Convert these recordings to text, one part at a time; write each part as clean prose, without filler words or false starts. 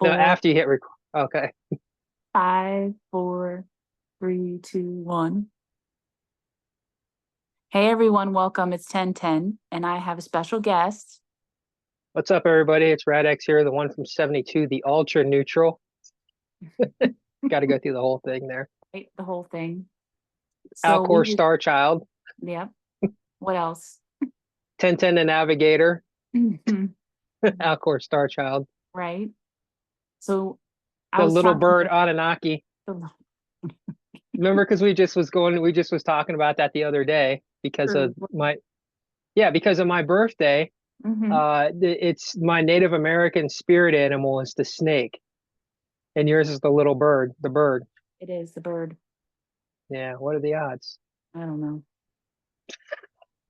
No, Four, after you hit record. Okay. five, four, three, two, one. Hey everyone, welcome. It's 10:10, and I have a special guest. What's up, everybody? It's Ratx here, the one from 72, the ultra neutral. Got to go through the whole thing there. Right, the whole thing. So Alcor we, Star Child, yeah. What else? 1010 the Navigator, Alcor Star Child, Right. So I the was little talking bird to Anunnaki. the Remember, because we just was talking about that the other day because of because of my birthday. Mhm. It's my Native American spirit animal is the snake, and yours is the little bird, the bird. It is the bird. Yeah, what are the odds? I don't know.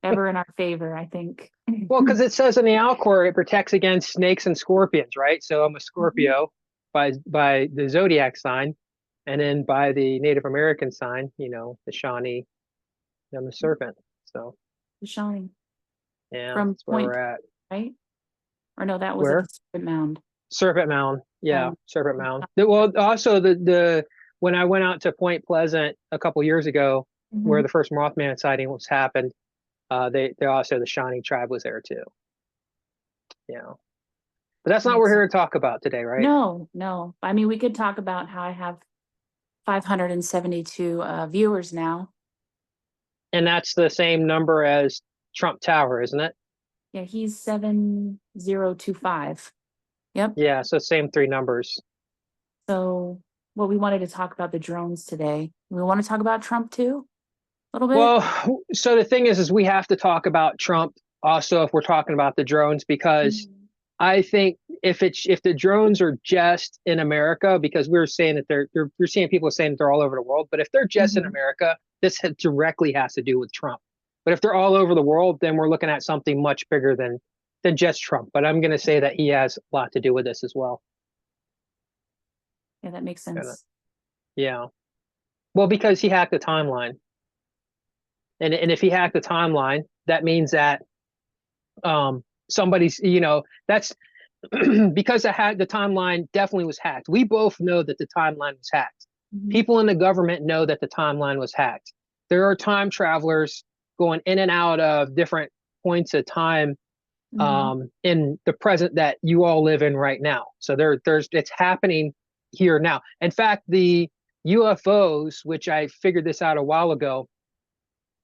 Ever in our favor, I think. Well, because it says in the Alcor it protects against snakes and scorpions, right? So I'm a Mhm. Scorpio by the zodiac sign, and then by the Native American sign, the Shawnee, I'm a serpent. So The Shawnee yeah, from that's where we're Point, at. right? Or no, that was at the Where? Serpent Mound. Serpent Mound. Yeah, Um, Serpent Mound. Well, also the when I went out to Point Pleasant a couple years ago, where mhm. the first Mothman sighting was happened, they also the Shawnee tribe was there too. Yeah, but that's not what we're Makes sense. here to talk about today, right? No, no. I mean, we could talk about how I have 572 viewers now. And that's the same number as Trump Tower, isn't it? Yeah, he's 7025. Yep. Yeah, so same three numbers. So, well, we wanted to talk about the drones today. We want to talk about Trump too, a little bit. Well, so the thing is we have to talk about Trump also if we're talking about the drones because Mhm. I think if the drones are just in America, because we are saying that we're seeing people saying that they're all over the world, but if they're just in Mhm. America, directly has to do with Trump. But if they're all over the world, then we're looking at something much bigger than just Trump. But I'm going to say that he has a lot to do with this as well. Yeah, that makes Kinda. sense. Yeah. Well, because he hacked the timeline. And if he hacked the timeline, that means that somebody's, that's because the timeline definitely was hacked. We both know that the timeline was hacked. Mhm. People in the government know that the timeline was hacked. There are time travelers going in and out of different points of time Mhm. in the present that you all live in right now. So there's it's happening here now. In fact, the UFOs, which I figured this out a while ago,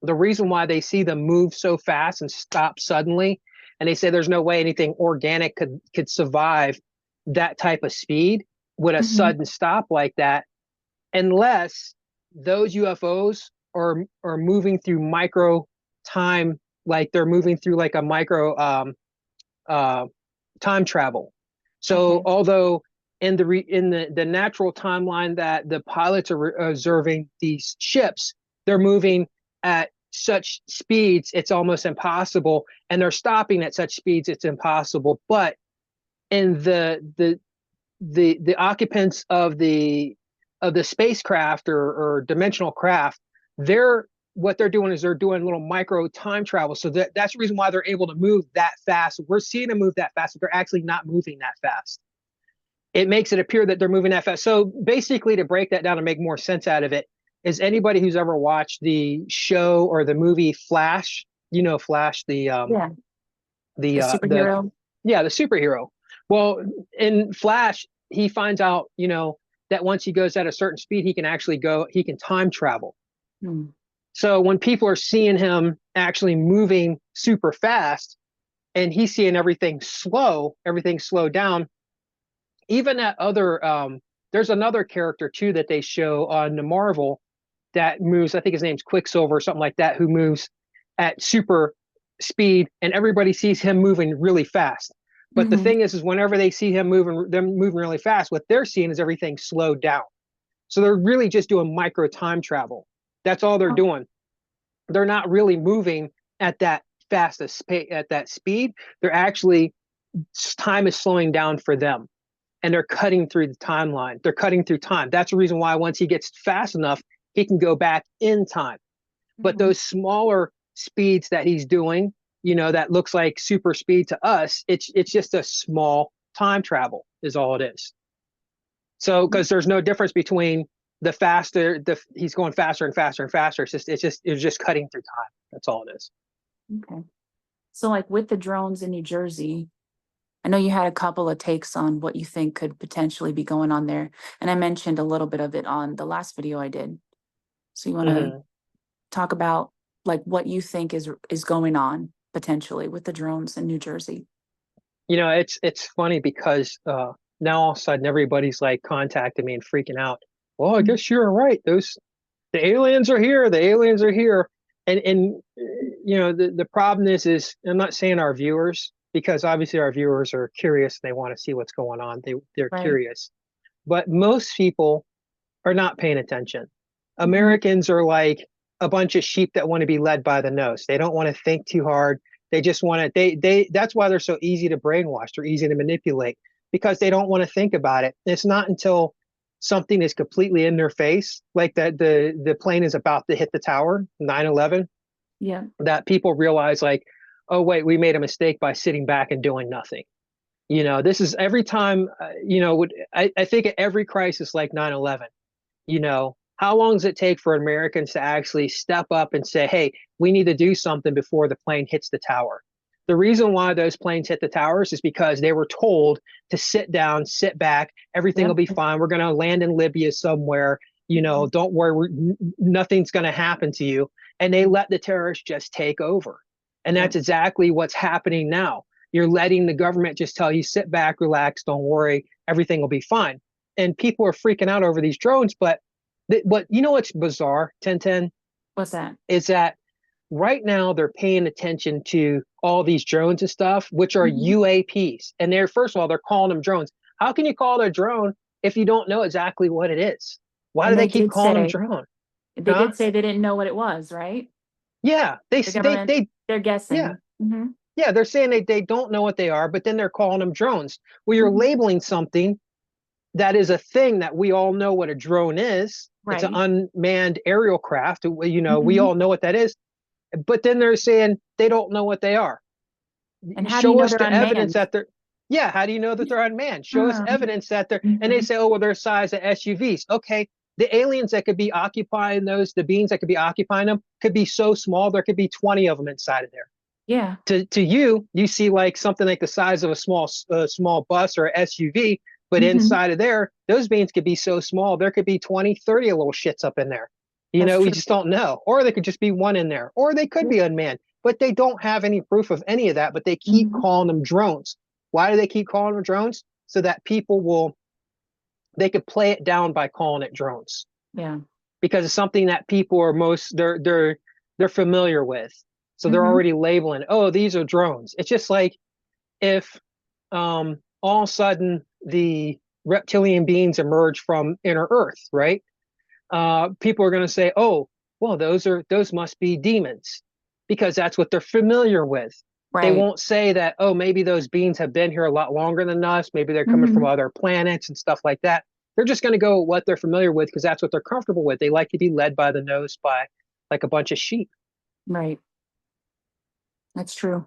the reason why they see them move so fast and stop suddenly, and they say there's no way anything organic could survive that type of speed with a Mhm. sudden stop like that, unless those UFOs are moving through micro time, like they're moving through like a micro uh, time travel. So Okay. although in the natural timeline that the pilots are observing these ships, they're moving at such speeds it's almost impossible, and they're stopping at such speeds it's impossible. But in the occupants of the spacecraft or dimensional craft, they're what they're doing is they're doing little micro time travel. So that's the reason why they're able to move that fast. We're seeing them move that fast, but they're actually not moving that fast. It makes it appear that they're moving that fast. So basically, to break that down and make more sense out of it, is anybody who's ever watched the show or the movie Flash, Flash, Yeah, the the superhero. yeah, the superhero. Well, in Flash, he finds out, that once he goes at a certain speed, he can time travel. Hmm. So when people are seeing him actually moving super fast and he's seeing everything slow down, even that other, there's another character too that they show on the Marvel that moves, I think his name's Quicksilver or something like that, who moves at super speed, and everybody sees him moving really fast. But the Mhm. thing is whenever they see them moving really fast, what they're seeing is everything slowed down. So they're really just doing micro time travel. That's all they're Oh, doing. They're not really moving at that at that speed. They're actually time is slowing down for them, and they're cutting through the timeline. They're cutting through time. That's the reason why once he gets fast enough, he can go back in time. But mhm. those smaller speeds that he's doing, that looks like super speed to us, it's just a small time travel is all it is. So because there's no difference between the faster the he's going faster and faster and faster. It's just cutting through time. That's all it is. Okay. So like with the drones in New Jersey, I know you had a couple of takes on what you think could potentially be going on there. And I mentioned a little bit of it on the last video I did. So you want to Mhm. talk about like what you think is going on potentially with the drones in New Jersey? It's funny because now all of a sudden everybody's like contacting me and freaking out. Well, I Mm. guess you're right. The aliens are here. The aliens are here. And the problem is I'm not saying our viewers, because obviously our viewers are curious. They want to see what's going on. They're Right. curious, but most people are not paying attention. Hmm. Americans are like a bunch of sheep that want to be led by the nose. They don't want to think too hard. They just want to, that's why they're so easy to brainwash. They're easy to manipulate because they don't want to think about it. It's not until something is completely in their face, like that the plane is about to hit the tower, 9/11, Yeah. that people realize like, oh, wait, we made a mistake by sitting back and doing nothing. This is every time, I think at every crisis like 9/11, how long does it take for Americans to actually step up and say, hey, we need to do something before the plane hits the tower? The reason why those planes hit the towers is because they were told to sit down, sit back, everything will Yep. be fine. We're going to land in Libya somewhere. Mhm. Don't worry, nothing's going to happen to you. And they let the terrorists just take over. And Yep. that's exactly what's happening now. You're letting the government just tell you, sit back, relax, don't worry, everything will be fine. And people are freaking out over these drones, but what's bizarre, 1010, What's that? is that right now they're paying attention to all these drones and stuff, which are Hmm. UAPs. And they're, first of all, they're calling them drones. How can you call it a drone if you don't know exactly what it is? Why do And they keep calling them drone? they Huh? did say they didn't know what it was, right? Yeah, The government, they're yeah, guessing. Hmm. yeah, they're saying they don't know what they are, but then they're calling them drones. Well, you're Hmm. labeling something that is a thing that we all know what a drone is. It's an Right. unmanned aerial craft. We Hmm. all know what that is. But then they're saying they don't know what they are. And how do you Show know us they're the evidence unmanned? that they're, yeah, how do you know that they're unmanned? Show us Um, evidence that they're, and they mhm. say, oh, well, they're size of SUVs. Okay. The aliens that could be occupying those, the beings that could be occupying them could be so small, there could be 20 of them inside of there. Yeah. To you see like something like the size of a small bus or SUV, but Hmm. inside of there, those beans could be so small, there could be 20, 30 little shits up in there. That's We true. just don't know. Or they could just be one in there, or they could be unmanned, but they don't have any proof of any of that, but they keep Hmm. calling them drones. Why do they keep calling them drones? So that they could play it down by calling it drones, Yeah. because it's something that people are they're familiar with. So they're Hmm. already labeling, oh, these are drones. It's just like if all of a sudden the reptilian beings emerge from inner Earth, right? People are going to say, oh, well, those must be demons, because that's what they're familiar with. They Right. won't say that, oh, maybe those beings have been here a lot longer than us. Maybe they're coming from Hmm. other planets and stuff like that. They're just going to go with what they're familiar with because that's what they're comfortable with. They like to be led by the nose by like a bunch of sheep. Right. That's true.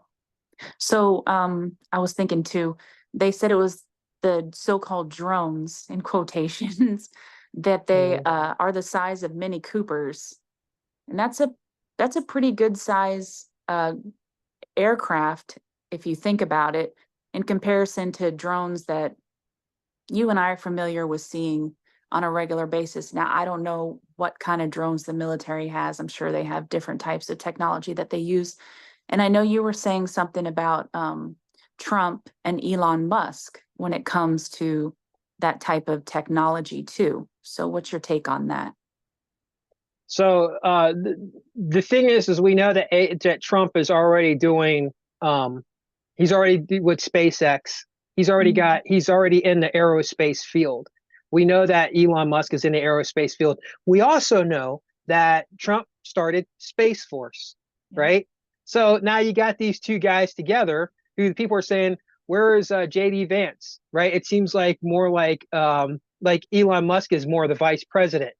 So I was thinking too, they said it was the so-called drones in quotations that they Mm. are the size of Mini Coopers. And that's a pretty good size aircraft if you think about it in comparison to drones that you and I are familiar with seeing on a regular basis. Now, I don't know what kind of drones the military has. I'm sure they have different types of technology that they use. And I know you were saying something about Trump and Elon Musk when it comes to that type of technology too. So what's your take on that? So the thing is we know that Trump is already doing. He's already with SpaceX. Mhm. He's already in the aerospace field. We know that Elon Musk is in the aerospace field. We also know that Trump started Space Force, Yeah. right? So now you got these two guys together who people are saying, where is JD Vance, right? It seems more like Elon Musk is more the vice president.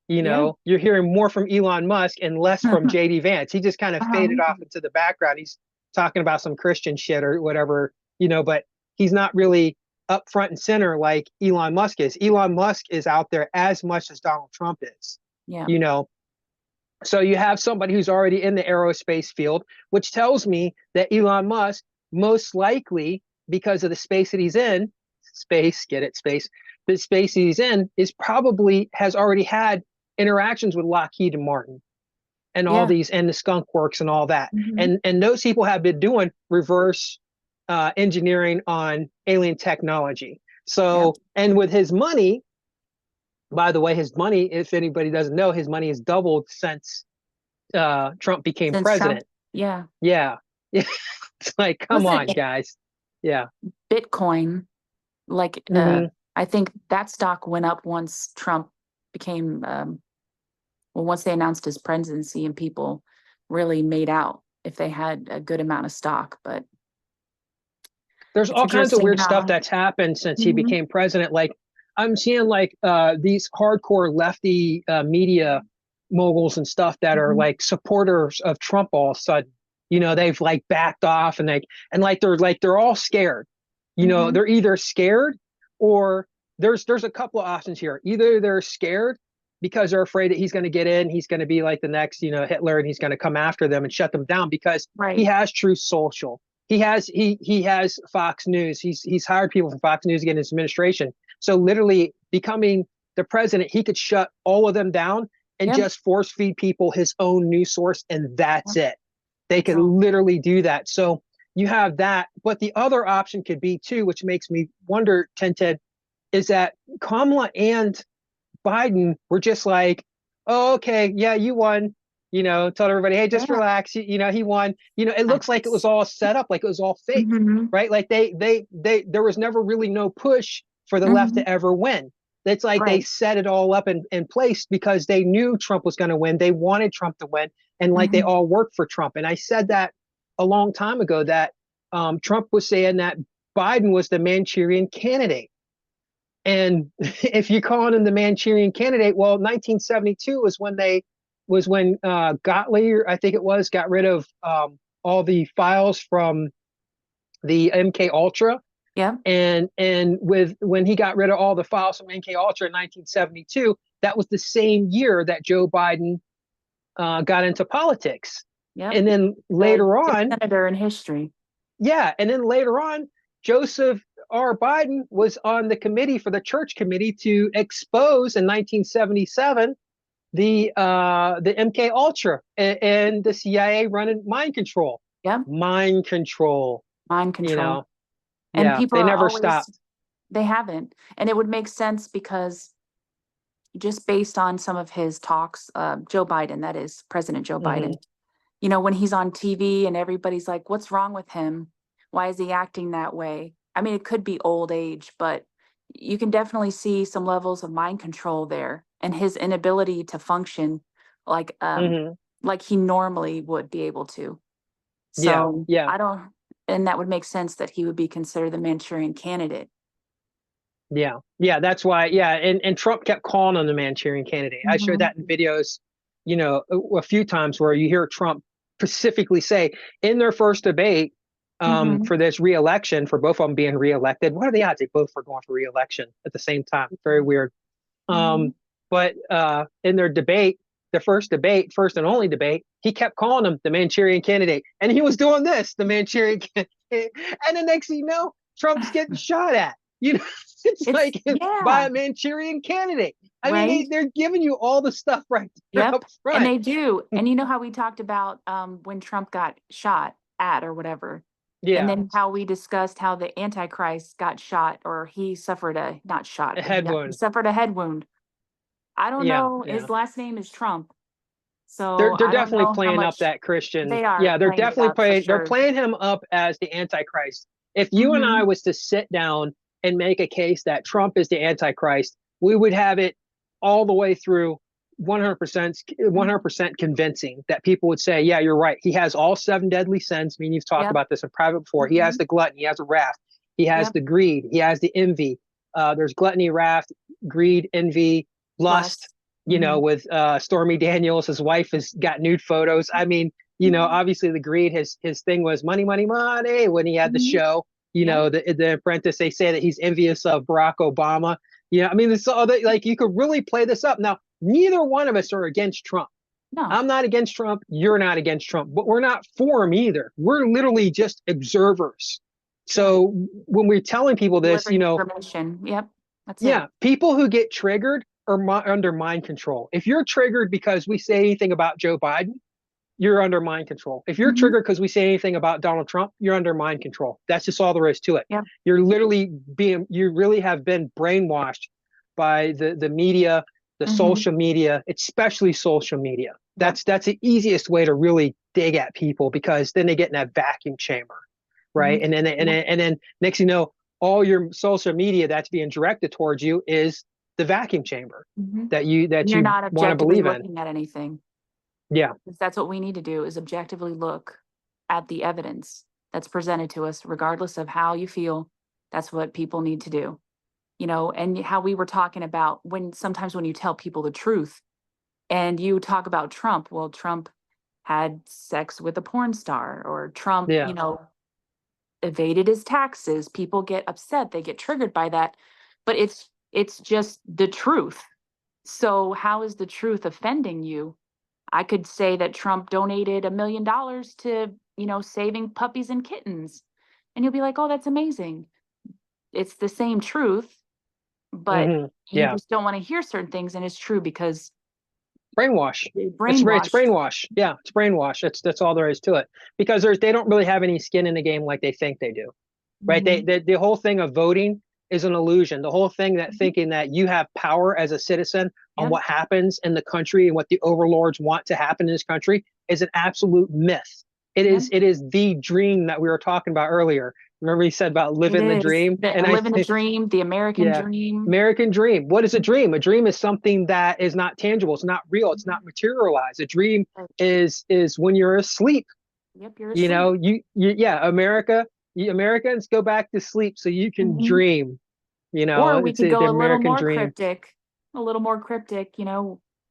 Yeah. You're hearing more from Elon Musk and less from JD Vance. He just kind of faded Uh-huh. off into the background. He's talking about some Christian shit or whatever, but he's not really. up front and center like Elon Musk is. Elon Musk is out there as much as Donald Trump is. Yeah. You know, so you have somebody who's already in the aerospace field, which tells me that Elon Musk most likely, because of the space that he's in, space, get it, space, the space he's in is probably has already had interactions with Lockheed and Martin and all Yeah. these and the Skunk Works and all that. Hmm. And those people have been doing reverse engineering on alien technology. Yeah. So, and with his money, by the way, his money, if anybody doesn't know, his money has doubled since Trump became Since Trump, president. yeah. Yeah. It's like, come Listen, on, guys. Yeah. Bitcoin, like Hmm. I think that stock went up once Trump became well, once they announced his presidency and people really made out if they had a good amount of stock. But There's it's all kinds of interesting weird stuff how. that's happened since he Mhm. became president. Like I'm seeing like these hardcore lefty media moguls and stuff that are Mhm. like supporters of Trump all of a sudden. You know, they've like backed off and they're all scared. You know, Mhm. they're either scared or there's a couple of options here. Either they're scared because they're afraid that he's going to get in, he's going to be like the next, you know, Hitler, and he's going to come after them and shut them down because he Right. has Truth Social. He has Fox News. He's hired people from Fox News to get in his administration. So literally becoming the president, he could shut all of them down and Yep. just force feed people his own news source, and that's Yep. it. They That's could all. literally do that. So you have that. But the other option could be too, which makes me wonder, Tented, is that Kamala and Biden were just like, oh, okay, yeah, you won. You know, told everybody, hey, just Yeah. relax. You know, he won. You know, it looks like it was Nice. all set up, like it was all fake, Mhm. right? Like there was never really no push for the left Mhm. to ever win. It's like they Right. set it all up in place because they knew Trump was going to win. They wanted Trump to win, and like they Mhm. all worked for Trump. And I said that a long time ago that Trump was saying that Biden was the Manchurian candidate. And if you're calling him the Manchurian candidate, well, 1972 was when Gottlieb, I think it was, got rid of all the files from the MK Ultra, Yep. and with when he got rid of all the files from MK Ultra in 1972, that was the same year that Joe Biden got into politics. Yep. And then The later youngest on, senator in history. yeah, and then later on, Joseph R. Biden was on the committee for the church committee to expose in 1977 the MK Ultra and the CIA running mind control. Yep. Mind control, Mind you control. know. And Yeah, people they are never always, stopped. they haven't. And it would make sense because just based on some of his talks, Joe Biden, that is President Joe Biden, Hmm. when he's on TV and everybody's like, what's wrong with him? Why is he acting that way? I mean, it could be old age, but you can definitely see some levels of mind control there and his inability to function like Hmm. like he normally would be able to. Yeah, So yeah, I don't, and that would make sense that he would be considered the Manchurian candidate. yeah, yeah. That's why. Yeah, and Trump kept calling him the Manchurian candidate. I showed Hmm. that in videos, you know, a few times where you hear Trump specifically say in their first debate Hmm. for this reelection, for both of them being reelected. What are the odds they both were going for reelection at the same time? Very weird. Hmm. But in their debate, the first debate, first and only debate, he kept calling him the Manchurian candidate, and he was doing this, the Manchurian candidate. And the next thing you know, Trump's getting shot at. You know, it's It's, like by yeah, a Manchurian candidate. I mean, right. they're giving you all the stuff right there Yep. up And front. they do. And you know how we talked about when Trump got shot at or whatever. And Yeah, then how we discussed how the Antichrist got shot or he suffered a not shot, a but he head got he wound. suffered a head wound. I don't Yeah, know. yeah. His last name is Trump. They're So they're I don't definitely know how playing up much that Christian. they are Yeah, they're playing it definitely up for playing. They're sure. playing him up as the Antichrist. If you and I Hmm. was to sit down and make a case that Trump is the Antichrist, we would have it all the way through 100% convincing that people would say, yeah, you're right. He has all seven deadly sins. I mean, you've talked Yep. about this in private before. He has Hmm. the gluttony, he has the wrath, he has Yep. the greed, he has the envy. There's gluttony, wrath, greed, envy, lust. Lust. You Hmm. know, with Stormy Daniels, his wife has got nude photos. I mean, you know, obviously the greed, his thing was money, money, money when he had the Hmm. show, You Yeah. know, the Apprentice, they say that he's envious of Barack Obama. You know, I mean, this all that, like, you could really play this up. Now, neither one of us are against Trump. No. I'm not against Trump. You're not against Trump, but we're not for him either. We're literally just observers. Yeah. So when we're telling people this, you Delivering know, information. Yep. That's it. yeah, people who get triggered are under mind control. If you're triggered because we say anything about Joe Biden, you're under mind control. If you're Hmm. triggered because we say anything about Donald Trump, you're under mind control. That's just all there is to it. Yep. You're literally you really have been brainwashed by the media, the Hmm. social media, especially social media. Yep. That's the easiest way to really dig at people, because then they get in that vacuum chamber, Hmm. right? And then next you know, all your social media that's being directed towards you is the vacuum chamber Hmm. that you You're not want to objectively believe in. looking at anything. Yeah. 'Cause that's what we need to do, is objectively look at the evidence that's presented to us, regardless of how you feel. That's what people need to do. And how we were talking about, when sometimes when you tell people the truth and you talk about Trump, well, Trump had sex with a porn star, or Trump, Yeah. evaded his taxes. People get upset, they get triggered by that, but it's just the truth. So how is the truth offending you? I could say that Trump donated $1 million to, saving puppies and kittens. And you'll be like, oh, that's amazing. It's the same truth, but you Yeah. just don't want to hear certain things. And it's true because Brainwash. you're It's brainwashed. brainwash. Yeah, it's brainwash. That's all there is to it. Because they don't really have any skin in the game like they think they do. Right? Hmm. The whole thing of voting is an illusion. The whole thing that Hmm. thinking that you have power as a citizen on Yep. what happens in the country and what the overlords want to happen in this country is an absolute myth. Yep. It is the dream that we were talking about earlier. Remember he said about It living the is dream? the And I living the think, dream, the American yeah, dream. American dream. What is a dream? A dream is something that is not tangible. It's not real. It's not materialized. A dream Right. is when you're asleep. Yep, you're You asleep. know, yeah, Americans go back to sleep so you can Hmm. dream. You know, Or we it's could the go American dream. a little more cryptic,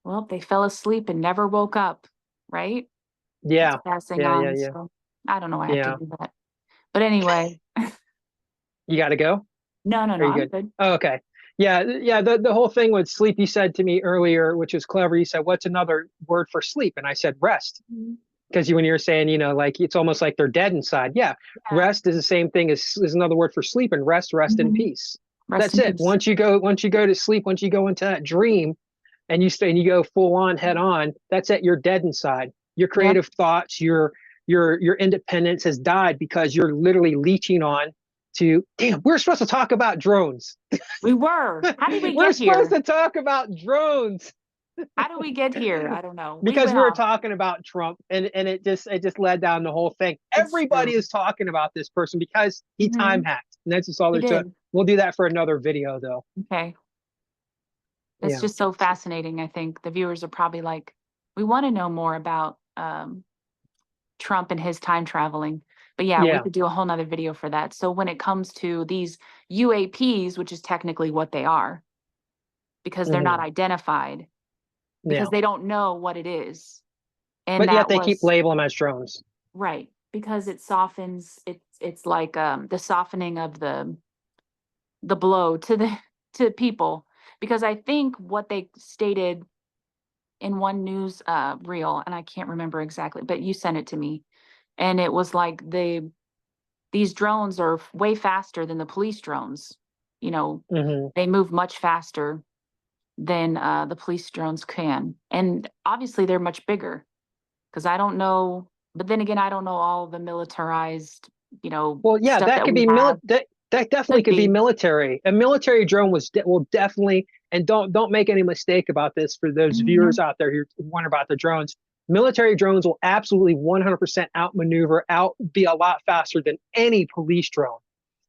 well, they fell asleep and never woke up, right? It's Yeah, passing yeah, yeah, on. yeah, So I don't know why I have to yeah. do that. But anyway, You got to go. no, no, Are no, you I'm good? good. Oh, okay. Yeah, yeah. The whole thing with sleep, you said to me earlier, which was clever. You said, "What's another word for sleep?" And I said, "Rest." Mhm. Because when you're saying, you know, like it's almost like they're dead inside. Yeah, Yeah. rest is the same thing as is another word for sleep, and rest in Mhm. peace. Rest That's in it. peace. Once you go to sleep, once you go into that dream, and you stay and you go full on head on, that's it. You're dead inside. Your Yep. creative thoughts, your independence has died because you're literally leeching on to. Damn, we're supposed to talk about drones. We were. How did we We're get supposed here? to talk about drones How did we get here? I don't know. We because went we were off. talking about Trump, and it just led down the whole thing. It's Everybody true. is talking about this person because he time Hmm. hacked, and that's just all We there to it. did. We'll do that for another video, though. Okay. It's Yeah, just so fascinating. I think the viewers are probably like, we want to know more about Trump and his time traveling. But yeah, we yeah, could do a whole nother video for that. So when it comes to these UAPs, which is technically what they are, because they're not hmm, identified, because yeah. they don't know what it is. And But yet that they keep was labeling them as drones. right, because it softens, it's like the softening of the blow to the to people. Because I think what they stated in one news reel, and I can't remember exactly, but you sent it to me, and it was like these drones are way faster than the police drones. You know, Hmm. they move much faster than the police drones can, and obviously they're much bigger. Because I don't know, but then again, I don't know all the militarized, Well, yeah, stuff that that could we be have. that definitely Could could be be. military. A military drone will definitely, and don't make any mistake about this for those Hmm. viewers out there who wonder about the drones. Military drones will absolutely 100% outmaneuver, out be a lot faster than any police drone.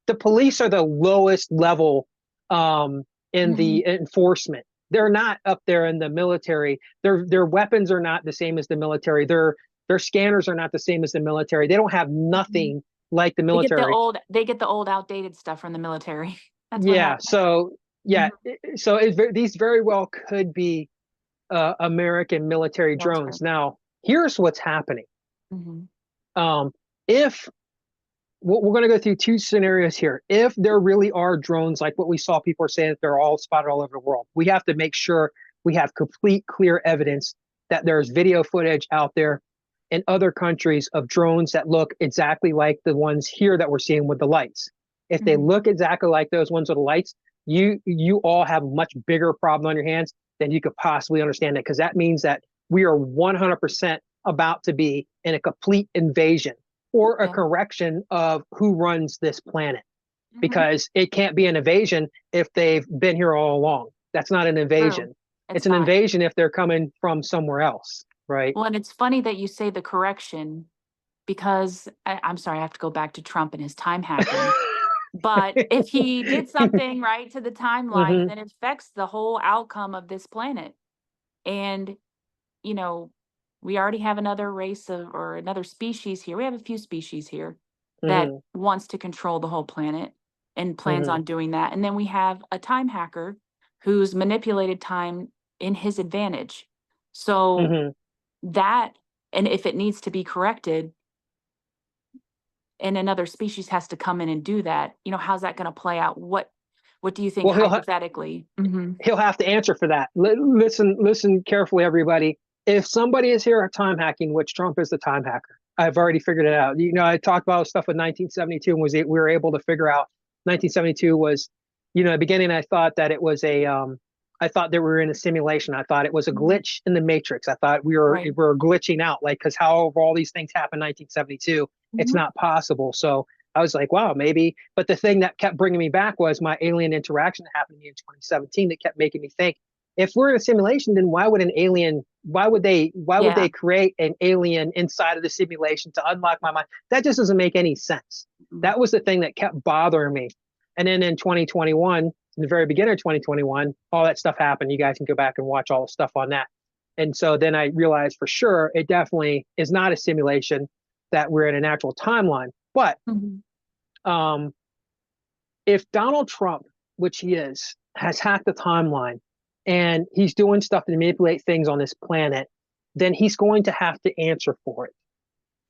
The police are the lowest level in Hmm. the enforcement. They're not up there in the military. Their weapons are not the same as the military. Their scanners are not the same as the military. They don't have Hmm. nothing like the military. They get the old outdated stuff from the military. That's what Yeah. happened. So yeah. Mhm. So these very well could be American military Military. drones. Now, here's what's happening. Hmm. Um, if we're going to go through two scenarios here. If there really are drones, like what we saw, people are saying that they're all spotted all over the world, we have to make sure we have complete, clear evidence that there's video footage out there in other countries of drones that look exactly like the ones here that we're seeing with the lights. If they Mhm. look exactly like those ones with the lights, you all have a much bigger problem on your hands than you could possibly understand it, because that means that we are 100% about to be in a complete invasion or a Yeah. correction of who runs this planet, Mhm. because it can't be an invasion if they've been here all along. That's not an True. invasion. It's It's an not. invasion if they're coming from somewhere else, right? Well, and it's funny that you say the correction because I'm sorry, I have to go back to Trump and his time hacking. But if he did something right to the timeline, Hmm. then it affects the whole outcome of this planet. And, you know, we already have another race of or another species here. We have a few species here that Hmm. wants to control the whole planet and plans Hmm. on doing that. And then we have a time hacker who's manipulated time in his advantage. So Hmm. that, and if it needs to be corrected, and another species has to come in and do that, how's that going to play out? What do you think Well, hypothetically? Hmm. he'll have to answer for that. Listen carefully, everybody. If somebody is here at time hacking, which Trump is the time hacker, I've already figured it out. I talked about stuff with 1972 and we were able to figure out 1972 was, at the beginning I thought that it was I thought that we were in a simulation. I thought it was a Hmm. glitch in the matrix. I thought we Right. were glitching out, like, because how all these things happened in 1972, it's Hmm. not possible. So I was like, wow, maybe. But the thing that kept bringing me back was my alien interaction that happened to me in 2017 that kept making me think, if we're in a simulation, then why would Yeah. they create an alien inside of the simulation to unlock my mind? That just doesn't make any sense. Mhm. That was the thing that kept bothering me. And then in 2021, in the very beginning of 2021, all that stuff happened. You guys can go back and watch all the stuff on that. And so then I realized for sure it definitely is not a simulation, that we're in a natural timeline. But Mhm. um, if Donald Trump, which he is, has hacked the timeline and he's doing stuff to manipulate things on this planet, then he's going to have to answer for it.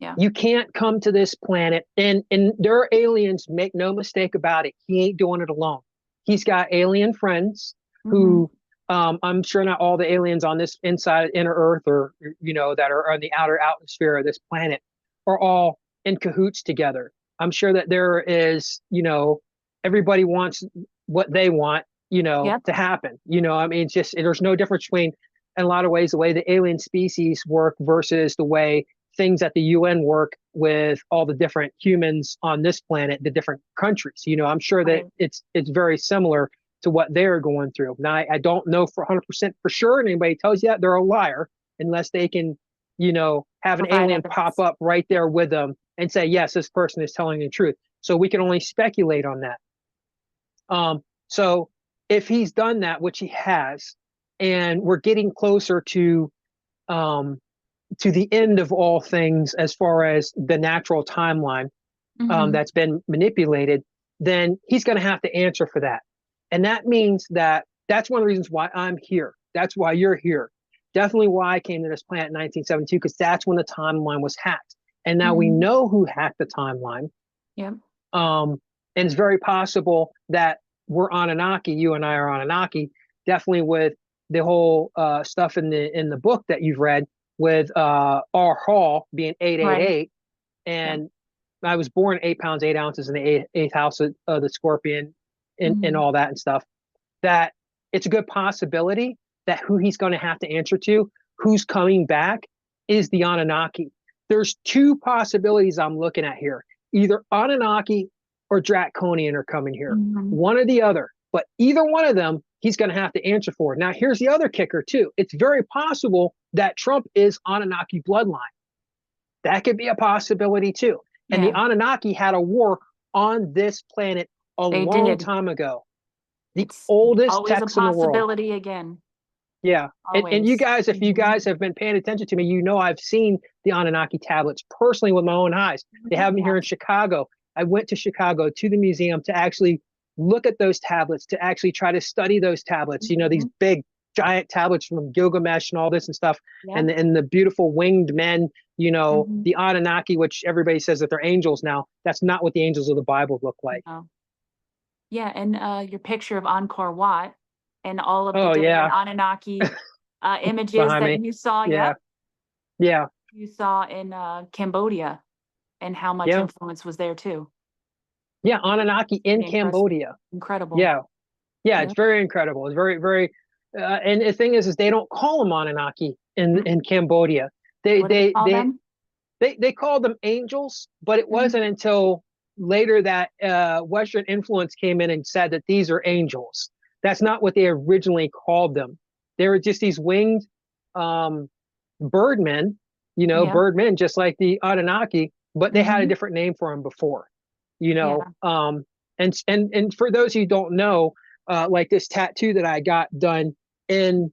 Yeah. You can't come to this planet, and there are aliens, make no mistake about it. He ain't doing it alone. He's got alien friends Hmm. who, I'm sure not all the aliens on this inside inner Earth, or that are on the outer atmosphere of this planet, are all in cahoots together. I'm sure that there is, everybody wants what they want, Yep. to happen. I mean, it's just, there's no difference between, in a lot of ways, the way the alien species work versus the way things at the UN work with all the different humans on this planet, the different countries. I'm sure that Right. it's very similar to what they're going through. Now, I don't know for 100% for sure, and anybody tells you that, they're a liar, unless they can, have an Provide alien pop evidence. up right there with them and say, yes, this person is telling the truth. So we can only speculate on that. So if he's done that, which he has, and we're getting closer um, to the end of all things as far as the natural timeline, Hmm. that's been manipulated, then he's going to have to answer for that. And that means that that's one of the reasons why I'm here. That's why you're here. Definitely why I came to this planet in 1972, because that's when the timeline was hacked. And now we Hmm. know who hacked the timeline. Yep. Um, and it's very possible that we're Anunnaki. You and I are Anunnaki. Definitely with the whole stuff in the book that you've read, with R Hall being Right. 888, Yep. and I was born 8 pounds 8 ounces in the eighth house of the Scorpion, and Hmm. all that and stuff. That it's a good possibility that who he's going to have to answer to, who's coming back, is the Anunnaki. There's two possibilities I'm looking at here. Either Anunnaki or Draconian are coming here, Hmm. one or the other. But either one of them, he's going to have to answer for. Now, here's the other kicker, too. It's very possible that Trump is Anunnaki bloodline. That could be a possibility, too. And the Yeah. Anunnaki had a war on this planet a They long did. time ago. The It's oldest always a text in the world. possibility again. Yeah. And you Always. guys, if you Hmm. guys have been paying attention to me, I've seen the Anunnaki tablets personally with my own eyes. They have them Yeah. here in Chicago. I went to Chicago to the museum to actually look at those tablets, to actually try to study those tablets, these Hmm. big giant tablets from Gilgamesh and all this and stuff, Yep. and the beautiful winged men, Hmm. the Anunnaki, which everybody says that they're angels now. That's not what the angels of the Bible look like. No. Yeah, and your picture of Angkor Wat and all of the Oh different yeah, Anunnaki images behind that me. you saw. Yeah, Yep, yeah, you saw in Cambodia, and how much yeah, influence was there too. yeah. Anunnaki in Pretty impressive. Cambodia. Incredible. Yeah, yeah. It's Yep. very incredible. It's very, very. And the thing is they don't call them Anunnaki in Cambodia. They What do they they call they them? they called them angels, but it Mhm. wasn't until later that Western influence came in and said that these are angels. That's not what they originally called them. They were just these winged um, birdmen, Yep. birdmen, just like the Anunnaki, but they had a Hmm. different name for them before, you know. Yeah. And for those who don't know, like this tattoo that I got done in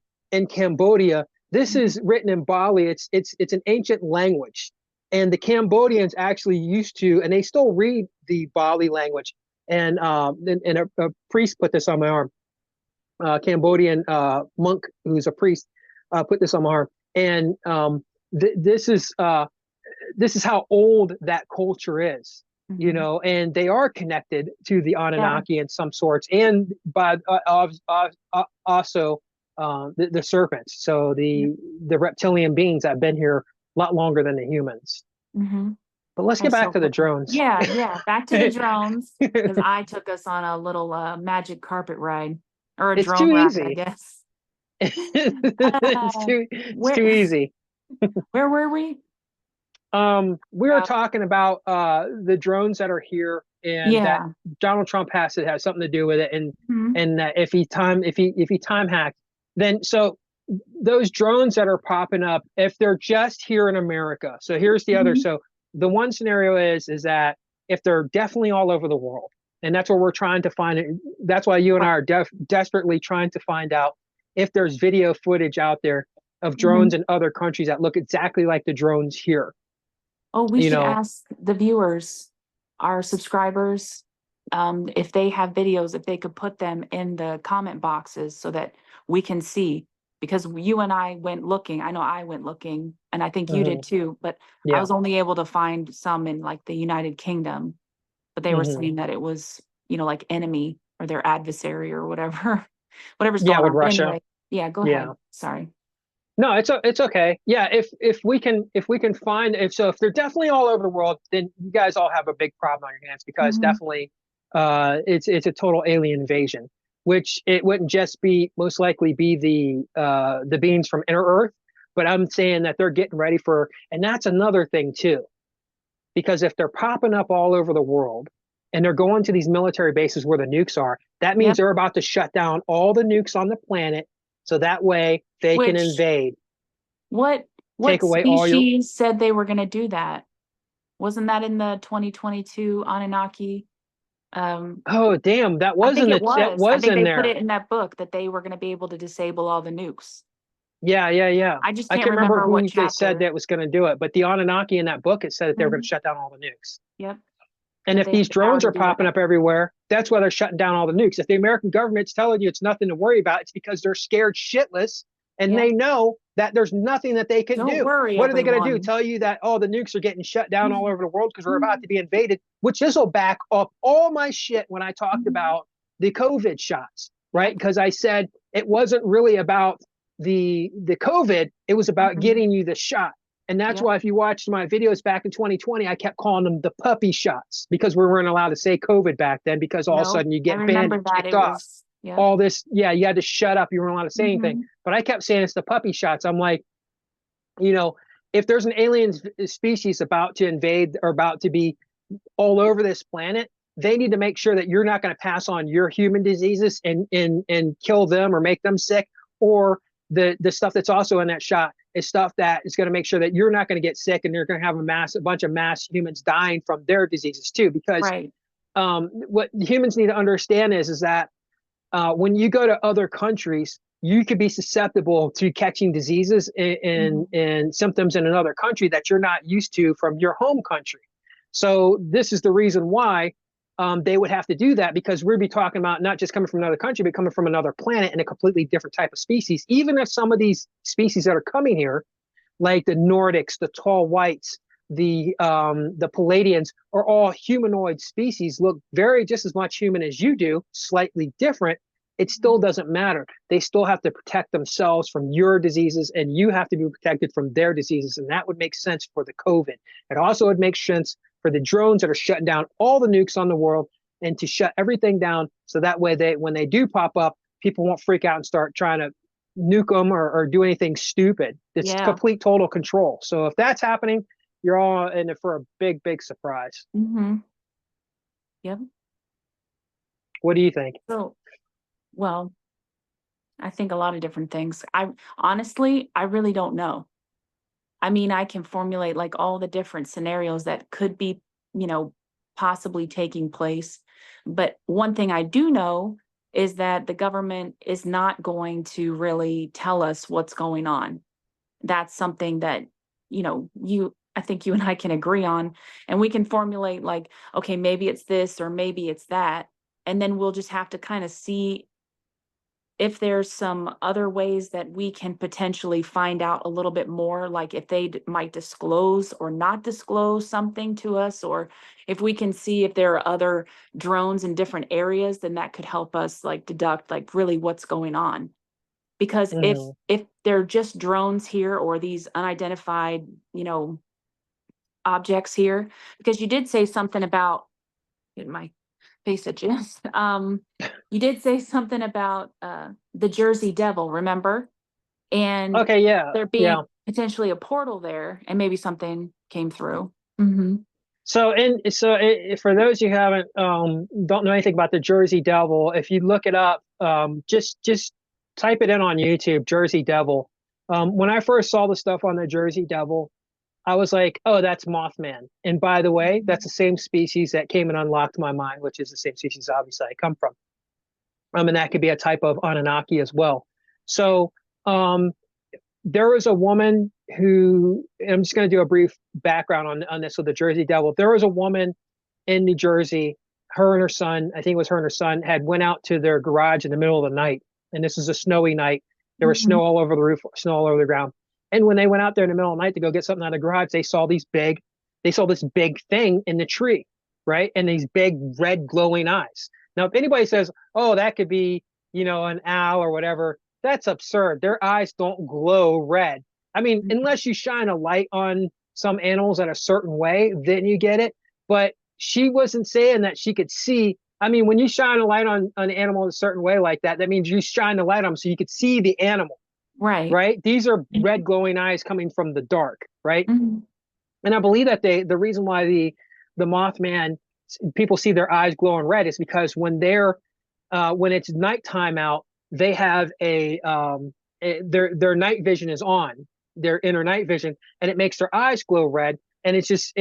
Cambodia, this Mhm. is written in Bali. It's an ancient language, and the Cambodians actually used to, and they still read the Bali language. And a priest put this on my arm. Cambodian monk who's a priest put this on my arm, and this is how old that culture is, Hmm. and they are connected to the Yeah. Anunnaki in some sorts, and by also the serpents, so Yep. the reptilian beings that have been here a lot longer than the humans. Hmm. But let's get That's back so to the cool. drones. Yeah, yeah. Back to the drones, because I took us on a little magic carpet ride, or a It's drone too ride, I easy. guess. it's Uh, it's where too easy. where were we? We were Uh, talking about the drones that are here, and that yeah. Donald Trump has to have something to do with it, and Mhm. that if he time hacked, then so those drones that are popping up, if they're just here in America. So here's the other. Mhm. So the one scenario is that if they're definitely all over the world, and that's what we're trying to find. That's why you and I Right. are desperately trying to find out if there's video footage out there of drones Mhm. in other countries that look exactly like the drones here. Oh, we You should know, ask the viewers, our subscribers, if they have videos, if they could put them in the comment boxes so that we can see. Because you and I went looking. I know I went looking, and I think you did mhm, too, but I yeah. was only able to find some in like the United Kingdom. But they were Hmm. saying that it was, like enemy or their adversary or whatever, whatever's Yeah, going with on. But Russia. anyway, yeah, go Yeah. ahead. Sorry. No, it's okay. Yeah, if we can find if they're definitely all over the world, then you guys all have a big problem on your hands, because Hmm. definitely it's a total alien invasion, which it wouldn't just be most likely be the beings from inner Earth, but I'm saying that they're getting ready for, and that's another thing too, because if they're popping up all over the world and they're going to these military bases where the nukes are, that means Yep. they're about to shut down all the nukes on the planet, so that way they can Which invade, what take what away all your. species said they were going to do that? Wasn't that in the 2022 Anunnaki? Oh damn, I think it that was. I was think in they put there. it in that book that they were going to be able to disable all the nukes. Yeah, yeah, yeah. I just I can't can't remember remember what who they said chapter. that was going to do it, but the Anunnaki in that book, it said that they were going to Mhm. shut down all the nukes. Yep. And That if they have these the power drones to are do popping that. up everywhere, that's why they're shutting down all the nukes. If the American government's telling you it's nothing to worry about, it's because they're scared shitless, and Yep. they know that there's nothing that they can Don't do. worry, What are they going to do? everyone. Tell you that all the nukes are getting shut down all over the world because we're about Mhm. to be invaded, which this will back up all my shit when I talked Mhm. about the COVID shots, right? Yep. Because I said it wasn't really about the COVID, it was about Mhm. getting you the shot. And that's Yep. why if you watched my videos back in 2020, I kept calling them the puppy shots, because we weren't allowed to say COVID back then, because all of a No, sudden you I get banned remember and that kicked it off. was. Yep. All this, yeah, you had to shut up. You weren't allowed to say anything. Mhm. But I kept saying it's the puppy shots. I'm like, you know, if there's an alien species about to invade or about to be all over this planet, they need to make sure that you're not going to pass on your human diseases and kill them or make them sick, or the stuff that's also in that shot is stuff that is going to make sure that you're not going to get sick, and you're going to have a bunch of mass humans dying from their diseases too. Because Right. what humans need to understand is that when you go to other countries, you could be susceptible to catching diseases Mhm. and symptoms in another country that you're not used to from your home country. So this is the reason why. they would have to do that because we'd be talking about not just coming from another country, but coming from another planet and a completely different type of species. Even if some of these species that are coming here, like the Nordics, the tall whites, the Palladians, are all humanoid species, look very just as much human as you do, slightly different. It still doesn't matter. They still have to protect themselves from your diseases, and you have to be protected from their diseases. And that would make sense for the COVID. It also would make sense for the drones that are shutting down all the nukes on the world and to shut everything down. So that way, when they do pop up, people won't freak out and start trying to nuke them or do anything stupid. It's Yeah. complete total control. So if that's happening, you're all in it for a big, big surprise. Mm-hmm. Yep. What do you think? So, well, I think a lot of different things. I honestly, I really don't know. I mean, I can formulate like all the different scenarios that could be, you know, possibly taking place. But one thing I do know is that the government is not going to really tell us what's going on. That's something that, I think you and I can agree on, and we can formulate like, okay, maybe it's this or maybe it's that. And then we'll just have to kind of see if there's some other ways that we can potentially find out a little bit more, like if they might disclose or not disclose something to us, or if we can see if there are other drones in different areas, then that could help us like deduct like really what's going on. Because if Mhm. if they're just drones here or these unidentified, objects here, because you did say something about in my face itches. You did say something about the Jersey Devil, remember? And Okay, yeah, there yeah. being potentially a portal there, and maybe something came through. Hmm. For those who haven't don't know anything about the Jersey Devil, if you look it up, just type it in on YouTube, Jersey Devil. When I first saw the stuff on the Jersey Devil, I was like, oh, that's Mothman. And by the way, that's the same species that came and unlocked my mind, which is the same species obviously I come from. And that could be a type of Anunnaki as well. So um, there was a woman who, I'm just going to do a brief background on this with the Jersey Devil. There was a woman in New Jersey, her and her son, I think it was her and her son, had went out to their garage in the middle of the night. And this was a snowy night. There was Hmm. snow all over the roof, snow all over the ground. And when they went out there in the middle of the night to go get something out of the garage, they saw this big thing in the tree, right? And these big red glowing eyes. Now, if anybody says, oh, that could be, an owl or whatever, that's absurd. Their eyes don't glow red. I mean, unless you shine a light on some animals in a certain way, then you get it. But she wasn't saying that she could see. I mean, when you shine a light on an animal in a certain way like that, that means you shine the light on them so you could see the animal, Right. right? These are red glowing eyes coming from the dark, right? Hmm. And I believe that the reason why the Mothman people see their eyes glowing red is because when it's nighttime out, they have their night vision is on, their inner night vision, and it makes their eyes glow red, and it just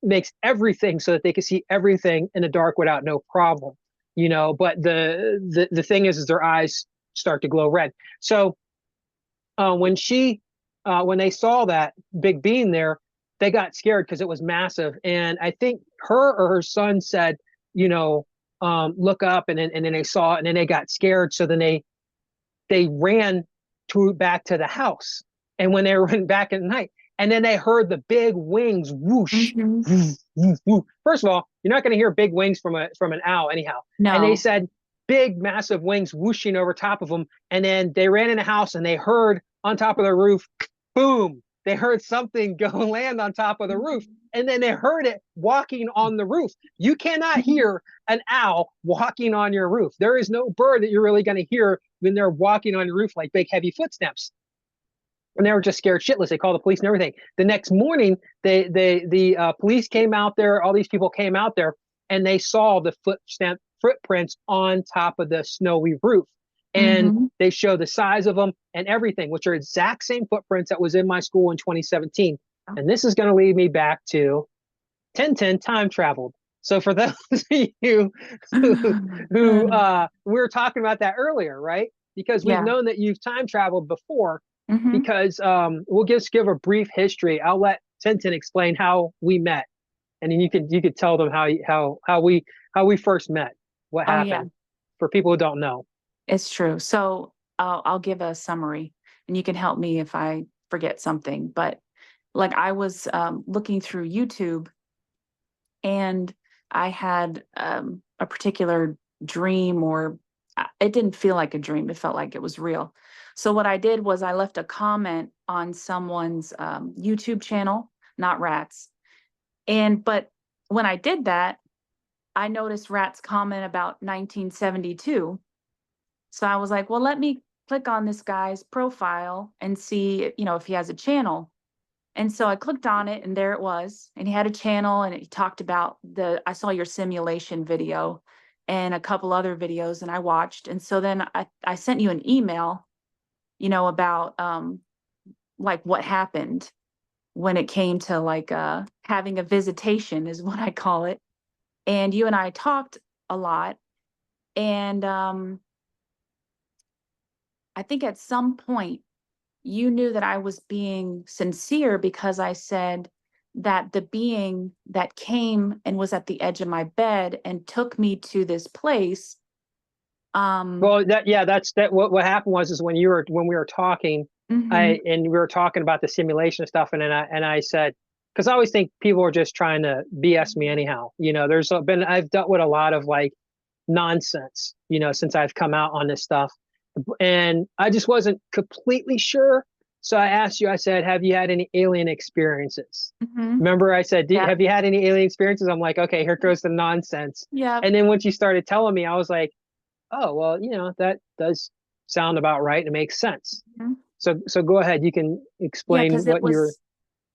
makes everything so that they can see everything in the dark without no problem, But the thing is their eyes start to glow red. So uh, when she when they saw that big being there, they got scared because it was massive. And I think her or her son said, look up, and then they saw it, and then they got scared. So then they ran back to the house. And when they went back at night, and then they heard the big wings whoosh, Hmm. whoosh, whoosh, whoosh. First of all, you're not going to hear big wings from an owl anyhow. And they No. said big, massive wings whooshing over top of them. And then they ran in the house and they heard on top of the roof, boom. They heard something go land on top of the roof. And then they heard it walking on the roof. You cannot hear an owl walking on your roof. There is no bird that you're really going to hear when they're walking on your roof like big, heavy footsteps. And they were just scared shitless. They called the police and everything. The next morning, the police came out there. All these people came out there, and they saw the footprints on top of the snowy roof. And Hmm. they show the size of them and everything, which are exact same footprints that was in my school in 2017. And this is going to lead me back to 1010 time traveled. So for those of you who we were talking about that earlier, right? Because we've Yeah. known that you've time traveled before. Hmm. Because we'll just give a brief history. I'll let Tintin explain how we met and then you could tell them how we first met, what Oh yeah, happened, for people who don't know. it's true. So I'll give a summary and you can help me if I forget something. But like I was looking through YouTube and I had a particular dream, or it didn't feel like a dream. It felt like it was real. So what I did was I left a comment on someone's YouTube channel, not Ratx. But when I did that, I noticed Rat's comment about 1972. So I was like, well, let me click on this guy's profile and see, if he has a channel. And so I clicked on it and there it was. And he had a channel and he talked about I saw your simulation video and a couple other videos and I watched. And so then I sent you an email, about like what happened when it came to like having a visitation is what I call it. And you and I talked a lot. And I think at some point you knew that I was being sincere because I said that the being that came and was at the edge of my bed and took me to this place. Well, what happened was is when we were talking, Mhm, we were talking about the simulation stuff, and then I said, because I always think people are just trying to BS me anyhow. I've dealt with a lot of like nonsense, since I've come out on this stuff, and I just wasn't completely sure. So I asked you, I said, have you had any alien experiences? mhm. Remember, I said, Yeah. have you had any alien experiences? I'm like, okay, here goes the nonsense. Yeah. And then once you started telling me, I was like, oh, well, that does sound about right. It makes sense. Mhm. So go ahead. You can Yeah, explain because what you're.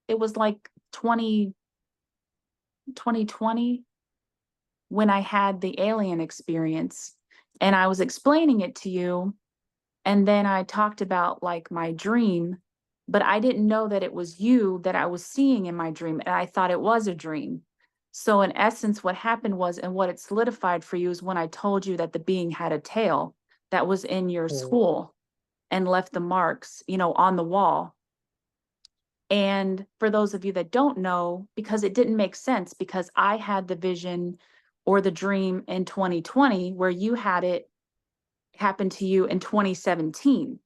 it was like 2020 when I had the alien experience and I was explaining it to you. And then I talked about like my dream, but I didn't know that it was you that I was seeing in my dream. And I thought it was a dream. So, in essence, what happened was, and what it solidified for you is when I told you that the being had a tail that was in your Mm, school and left the marks, on the wall. And for those of you that don't know, because it didn't make sense, because I had the vision or the dream in 2020, where you had it happen to you in 2017.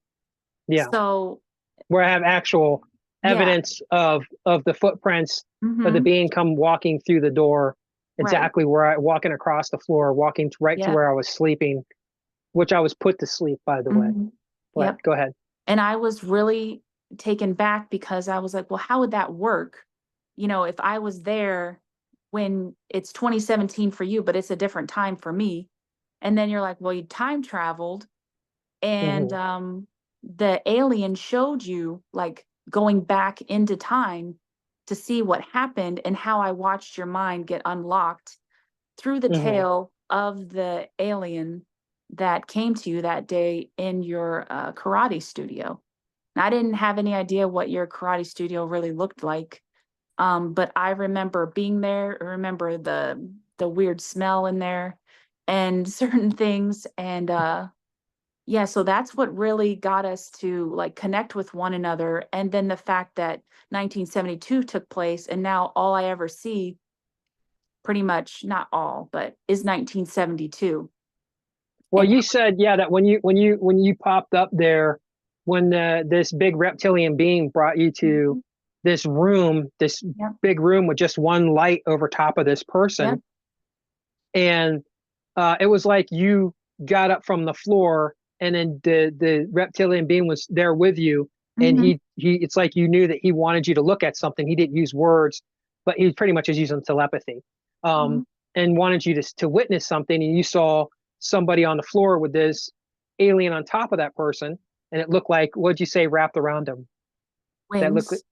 yeah, So, where I have actual yeah. evidence of the footprints of the Mhm. being come walking through the door, Right. exactly where I walking across the floor, walking right to Yep. where I was sleeping, which I was put to sleep, by the way. Mhm. But Yep. go ahead. And I was really taken back because I was like, well, how would that work? If I was there when it's 2017 for you, but it's a different time for me. And then you're like, well, you time traveled and Hmm. the alien showed you like going back into time to see what happened and how I watched your mind get unlocked through the Hmm. tale of the alien that came to you that day in your karate studio. And I didn't have any idea what your karate studio really looked like. But I remember being there. I remember the weird smell in there and certain things. And yeah, so that's what really got us to like connect with one another. And then the fact that 1972 took place, and now all I ever see, pretty much not all, but is 1972. Well, And you said, yeah, that when you popped up there, when this big reptilian being brought you to Mhm. this Yep, big room with just one light over top of this yep, person, and it was like you got up from the floor, and then the reptilian being was there with you, and hmm it's like you knew that he wanted you to look at something. He didn't use words, but he pretty much is using telepathy, hmm um, and wanted you to witness something, and you saw somebody on the floor with this alien on top of that person, and it looked like, what'd you say, wrapped around him? That looked wings.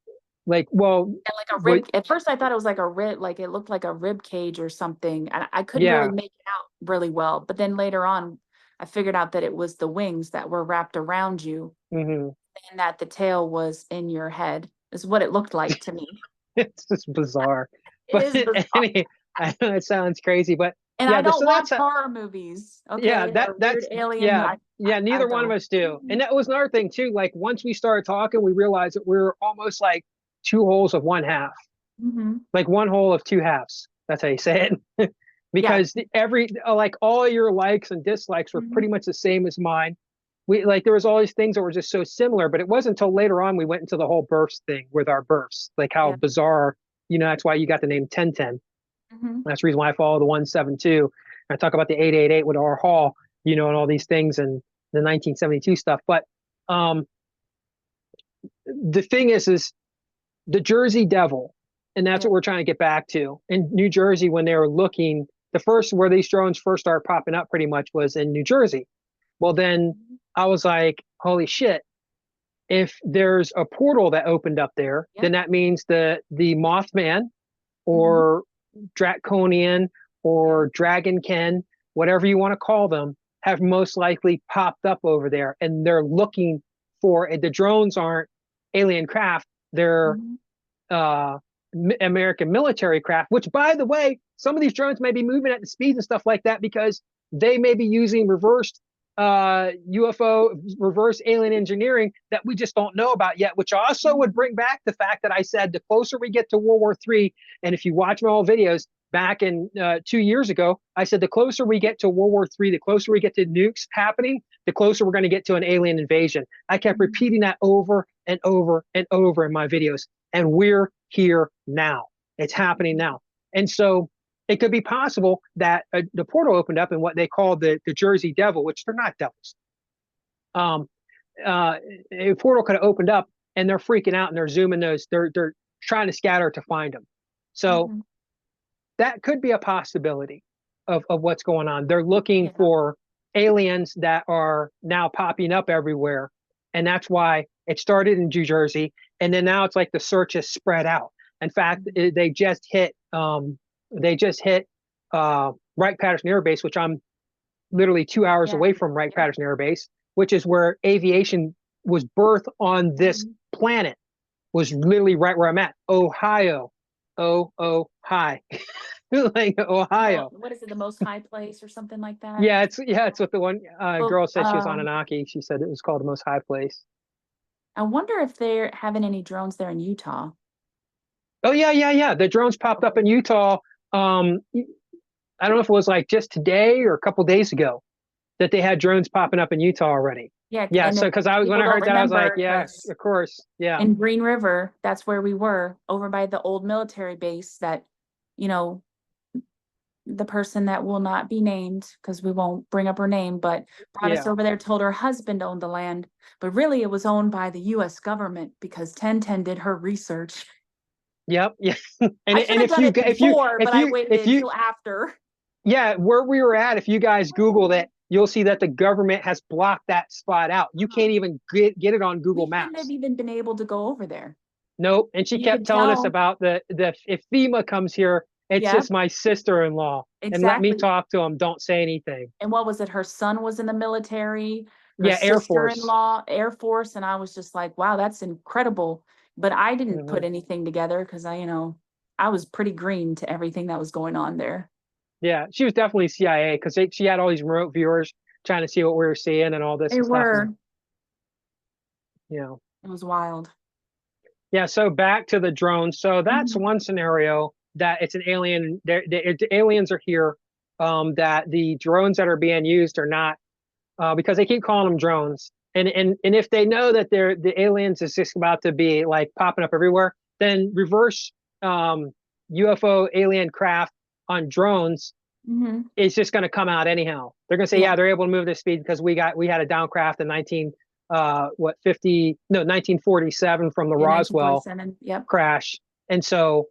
like, well, And like a what? rib. At first, I thought it was like a rib, like it looked like a rib cage or something. And I couldn't really Yeah. make it out really well. But then later on, I figured out that it was the wings that were wrapped around you Hmm. and that the tail was in your head, is what it looked like to me. It's just bizarre, It but is bizarre. anyway, I know it sounds crazy, but And I yeah, don't so that's watch horror movies, yeah, okay? Or weird alien. yeah, yeah, I neither one of don't. us do. And that was another thing too. Like once we started talking, we realized that we are almost like two holes of one half. like one whole of two halves. That's how you say it. Yeah. Because every like all your likes and dislikes were Mhm. pretty much the same as mine. We like there was all these things that were just so similar, but it wasn't until later on we went into the whole births thing with our births, like how Yeah. bizarre. That's why you got the name 1010. Mhm. That's the reason why I follow the 172. I talk about the 888 with our hall, and all these things and the 1972 stuff. But um, the thing is the Jersey Devil, and that's Yeah. what we're trying to get back to. In New Jersey, when they were looking, the first where these drones first started popping up pretty much was in New Jersey. Well, then Mhm. I was like, holy shit. If there's a portal that opened up there, Yep. then that means the Mothman Mhm. or Draconian Yeah. or Dragonkin, whatever you want to call them, have most likely popped up over there, and they're looking for it. The drones aren't alien craft; they're Mhm. uh, American military craft. Which, by the way, some of these drones may be moving at the speeds and stuff like that because they may be using reversed UFO, reverse alien engineering that we just don't know about yet. Which also would Mhm. bring back the fact that I said the closer we get to World War III, and if you watch my old videos back in 2 years ago, I said the closer we get to World War III, the closer we get to nukes happening, the closer we're going to get to an alien invasion. I kept Mhm. repeating that over and over and over in my videos, and we're here now. It's happening Mhm. now. And so it could be possible that the portal opened up in what they call the Jersey Devil, which they're not devils. Um, uh, a portal could have opened up, and they're freaking out and they're zooming those. They're trying to scatter to find them. So Mhm. that could be a possibility of what's going on. They're looking Yeah. for aliens that are now popping up everywhere. And that's why it started in New Jersey. And then now it's like the search has spread out. In fact, Mhm. they just hit Wright Patterson Air Base, which I'm literally 2 hours Yeah. away from Wright Yep. Patterson Air Base, which is where aviation was birthed on this Mhm. planet, was literally right where I'm at, Ohio. Oh, hi. Like Ohio. What is it? The most high place or something like that? It's what the one Well, girl said. She was on Anunnaki. She said it was called the most high place. I wonder if they're having any drones there in Utah. Oh yeah. The drones popped up in Okay. Utah. I don't know if it was like just today or a couple days ago that they had drones popping up in Utah already. Yeah, Yeah, and so if because I was when people I don't heard that, I was like, remember, yeah, because of course, yeah, in Green River, that's where we were, over by the old military base that, you know, the person that will not be named, because we won't bring up her name, but brought us yeah, over there, told her husband owned the land, but really it was owned by the US government because 1010 did her research. yep, yeah. and I should and have done it before, but I waited if you until after. yeah, where we were at, if you guys Google it, you'll see that the government has blocked that spot out. You Uh-huh. can't even get it on Google We shouldn't have Maps. even been able to go over there. Nope. And she You kept could telling us tell. about the if FEMA comes here, it's Yep, just my sister-in-law. And let me exactly. talk to him. Don't say anything. And what was it? Her son was in the military, her Yeah, Air Force. sister-in-law, Air Force, and I was just like, wow, that's incredible. But I didn't Hmm. put anything together because I was pretty green to everything that was going on there. Yeah, she was definitely CIA because she had all these remote viewers trying to see what we were seeing and all this They and stuff. And were. you know, It was wild. yeah. So back to the drones. So that's Mhm. one scenario that it's an alien. The aliens are here. That the drones that are being used are not because they keep calling them drones. And if they know that the aliens is just about to be like popping up everywhere, then reverse um, UFO alien craft on drones Mhm. is just going to come out anyhow. They're going to say, Yeah, yeah, they're able to move this speed because we had a downcraft in 1947 from the in Roswell 1947. Yep. crash, and so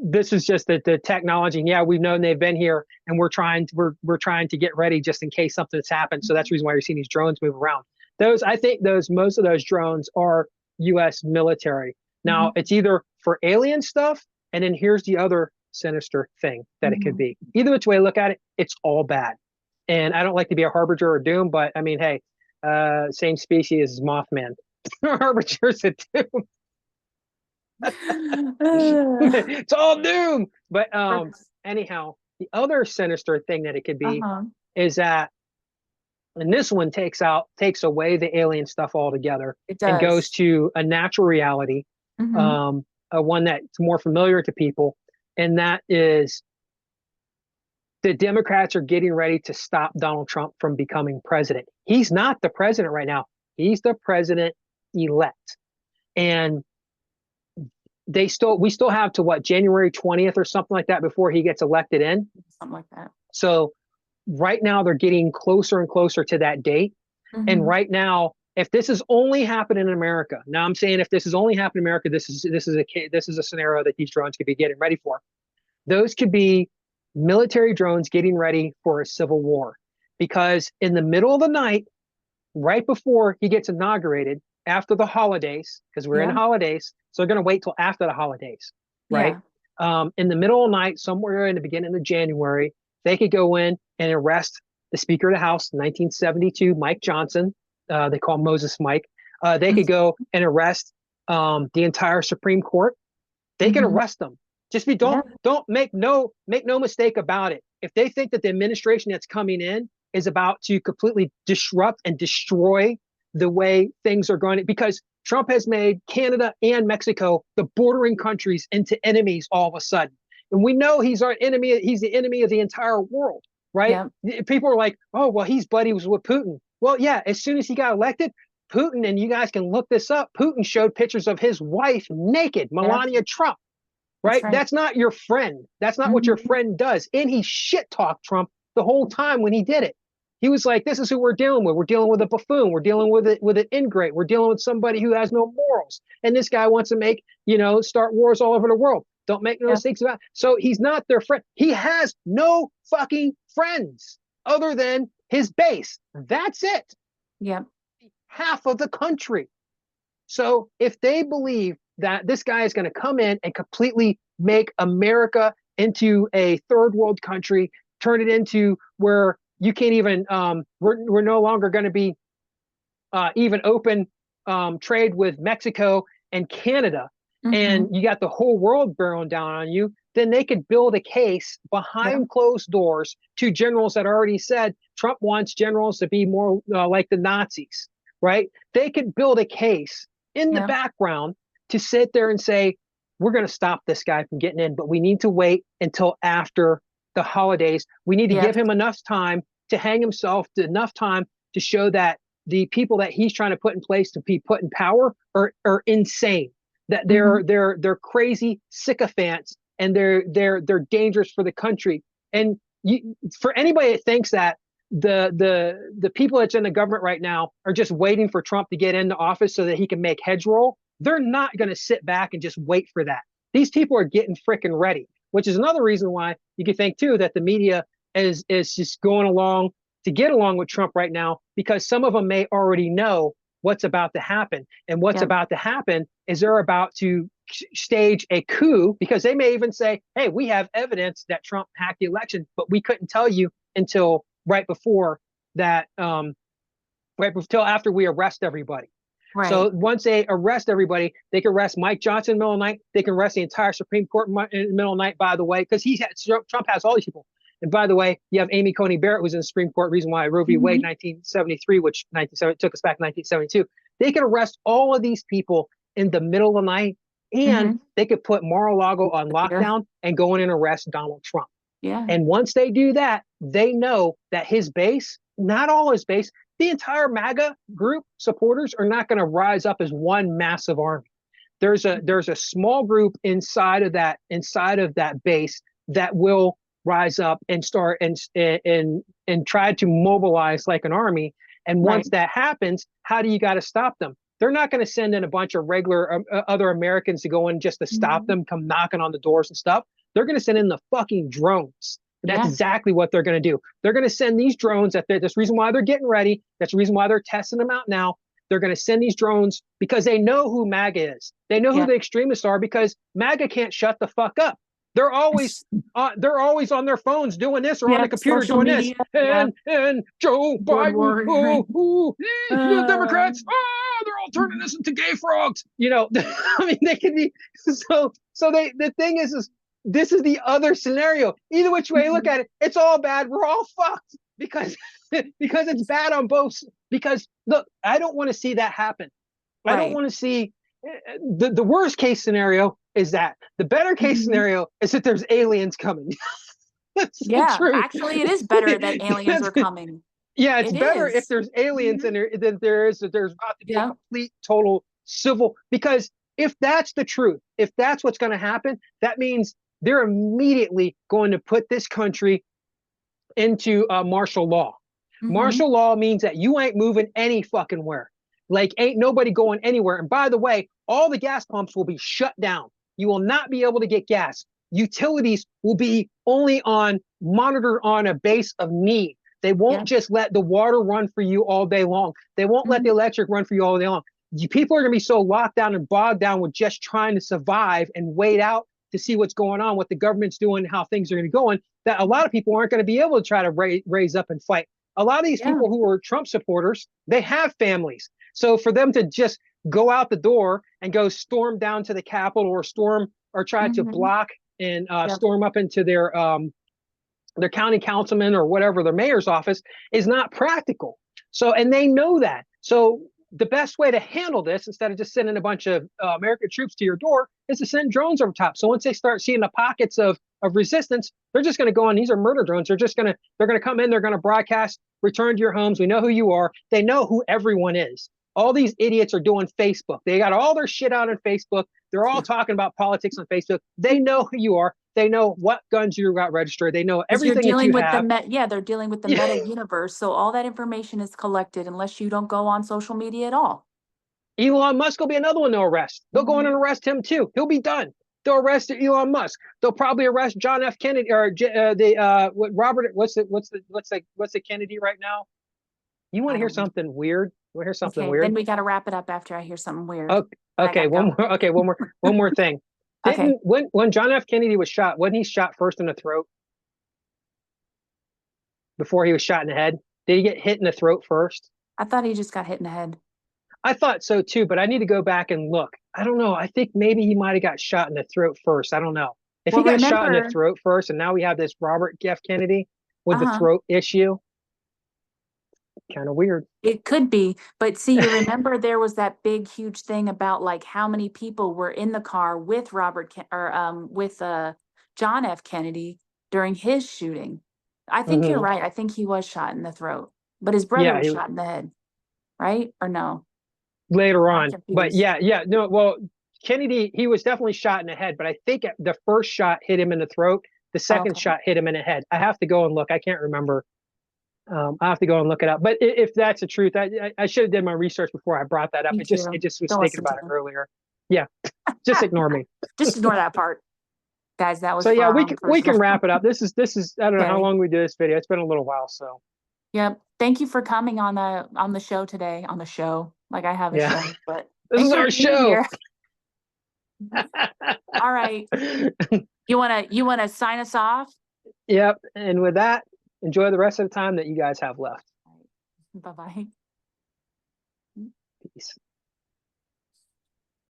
this is just the technology. And yeah, we've known they've been here, and we're trying to get ready just in case something's happened. So that's Mhm. the reason why you're seeing these drones move around. Those I think those most of those drones are U.S. military. Now Mhm. it's either for alien stuff, and then here's the other sinister thing that it could Mhm. be. Either which way I look at it, it's all bad. And I don't like to be a harbinger of doom, but I mean, hey, same species as Mothman. Harbingers of doom. It's all doom. But anyhow, the other sinister thing that it could be Uh-huh. is that, and this one takes away the alien stuff altogether It and goes does. to a natural reality. Mhm. Um, one that's more familiar to people, and that is the Democrats are getting ready to stop Donald Trump from becoming president. He's not the president right now. He's the president elect. And we still have to what, January 20th or something like that before he gets elected in. Something like that. So right now they're getting closer and closer to that date. And right now, if this is only happening in America, now I'm saying if this is only happening in America, this is a scenario that these drones could be getting ready for. Those could be military drones getting ready for a civil war, because in the middle of the night, right before he gets inaugurated, after the holidays, because we're in holidays, so they're going to wait till after the holidays, right? In the middle of the night, somewhere in the beginning of January, they could go in and arrest the Speaker of the House, 1972, Mike Johnson. They call him Moses Mike. They could go and arrest the entire Supreme Court. They can arrest them. Just don't make no mistake about it. If they think that the administration that's coming in is about to completely disrupt and destroy the way things are going, because Trump has made Canada and Mexico, the bordering countries, into enemies all of a sudden. And we know he's our enemy. He's the enemy of the entire world, right? People are like, oh, well, he's buddies with Putin. Well, yeah, as soon as he got elected, Putin, and you guys can look this up, Putin showed pictures of his wife naked, Melania Trump, right? That's not your friend. That's not what your friend does. And he shit talked Trump the whole time when he did it. He was like, this is who we're dealing with. We're dealing with a buffoon. We're dealing with an ingrate. We're dealing with somebody who has no morals. And this guy wants to make, start wars all over the world. Don't make no mistakes about it. So he's not their friend. He has no fucking friends other than his base. That's it. Half of the country. So if they believe that this guy is going to come in and completely make America into a third world country, turn it into where you can't even, we're no longer going to be even open trade with Mexico and Canada, and you got the whole world bearing down on you, then they could build a case behind closed doors to generals that already said Trump wants generals to be more like the Nazis, right? They could build a case in the background to sit there and say, we're going to stop this guy from getting in, but we need to wait until after the holidays. We need to give him enough time to hang himself, enough time to show that the people that he's trying to put in place to be put in power are insane, that they're crazy sycophants, and they're dangerous for the country. And for anybody that thinks that the people that's in the government right now are just waiting for Trump to get into office so that he can make heads roll, they're not going to sit back and just wait for that. These people are getting freaking ready, which is another reason why you could think too that the media is just going along to get along with Trump right now, because some of them may already know what's about to happen. And what's about to happen is they're about to stage a coup, because they may even say, hey, we have evidence that Trump hacked the election, but we couldn't tell you until right before that, until after we arrest everybody. So once they arrest everybody, they can arrest Mike Johnson in the middle of the night. They can arrest the entire Supreme Court in the middle of the night, by the way, because Trump has all these people. And by the way, you have Amy Coney Barrett, who's in the Supreme Court, reason why Roe v. Wade 1973, which took us back in 1972. They can arrest all of these people in the middle of the night, and they could put Mar-a-Lago on lockdown and go in and arrest Donald Trump. And once they do that, they know that his base, not all his base, the entire MAGA group supporters are not going to rise up as one massive army. There's a small group inside of that base that will rise up and start and try to mobilize like an army. And once that happens, how do you got to stop them? They're not going to send in a bunch of regular other Americans to go in just to stop them, come knocking on the doors and stuff. They're going to send in the fucking drones. That's exactly what they're going to do. They're going to send these drones. That's the reason why they're getting ready. That's the reason why they're testing them out now. They're going to send these drones because they know who MAGA is. They know who the extremists are, because MAGA can't shut the fuck up. They're always on their phones doing this, or on the computer doing media, this. And Joe Biden, the Democrats, they're all turning this into gay frogs. I mean, they can be so. The thing is this is the other scenario. Either which way you look at it, it's all bad. We're all fucked because it's bad on both. Because look, I don't want to see that happen. I don't want to see The worst case scenario is that. The better case Mhm. scenario is that there's aliens coming. That's the Yeah, truth. actually, it is better that aliens are coming. Yeah, it's It better if is. there's aliens Mhm. in there than there's about to be a Yeah. complete total civil, because if that's the truth, if that's what's going to happen, that means they're immediately going to put this country into martial law. Mhm. Martial law means that you ain't moving any fucking where. Like, ain't nobody going anywhere. And by the way, all the gas pumps will be shut down. You will not be able to get gas. Utilities will be only on monitored on a base of need. They won't Yeah. just let the water run for you all day long. They won't let the Mhm. electric run for you all day long. People are going to be so locked down and bogged down with just trying to survive and wait out to see what's going on, what the government's doing, how things are going to go on, that a lot of people aren't going to be able to try to raise up and fight. A lot of these Yeah. people who are Trump supporters, they have families. So for them to just go out the door and go storm down to the Capitol or storm or try to Mhm. block and Yep. storm up into their county councilman or whatever, their mayor's office, is not practical. So, and they know that. So the best way to handle this, instead of just sending a bunch of American troops to your door, is to send drones over top. So once they start seeing the pockets of resistance, they're just going to go on. These are murder drones. They're going to come in. They're going to broadcast, return to your homes. We know who you are. They know who everyone is. All these idiots are doing Facebook. They got all their shit out on Facebook. They're all talking about politics on Facebook. They know who you are. They know what guns you got registered. They know Because you're everything that you dealing with the have. yeah, they're dealing with the meta universe. So all that information is collected unless you don't go on social media at all. Elon Musk will be another one they'll arrest. They'll go in and Mhm. arrest him too. He'll be done. They'll arrest Elon Musk. They'll probably arrest John F. Kennedy or what Robert. What's the Kennedy right now? You want I to hear don't know. something weird? You want to hear something Okay, then weird? we got to wrap it up after I hear something weird. Okay, Then I okay, gotta one go. more. Okay, one more thing. Okay, Didn't when John F. Kennedy was shot? Wasn't he shot first in the throat before he was shot in the head? Did he get hit in the throat first? I thought he just got hit in the head. I thought so too, but I need to go back and look. I don't know. I think maybe he might have got shot in the throat first. I don't know. If he Well, got shot in the remember, throat first, and now we have this Robert F. Kennedy with the uh-huh. throat issue, kind of weird. It could be, but see, you remember there was that big, huge thing about like how many people were in the car with with John F. Kennedy during his shooting. I think you're Hmm. right. I think he was shot in the throat, but his brother Yeah, was shot in the head, right? Or no? later I'm on, but confused. yeah, no. Well, Kennedy, he was definitely shot in the head, but I think the first shot hit him in the throat. The second Okay. shot hit him in the head. I have to go and look. I can't remember. I have to go and look it up. But if that's the truth, I should have did my research before I brought that up. Me It too. just was Don't thinking listen to about it him. earlier. Yeah, just ignore me. Just ignore that part. Guys, that was So for yeah, our we own we can personal. wrap it up. This is I don't know how Okay. long we do this video. It's been a little while, so Yep. Thank you for coming on the show today. On the show. Like I have a yeah, show, but this is thanks for our being show. here. All right. You wanna sign us off? Yep. And with that, enjoy the rest of the time that you guys have left. Bye bye. Peace.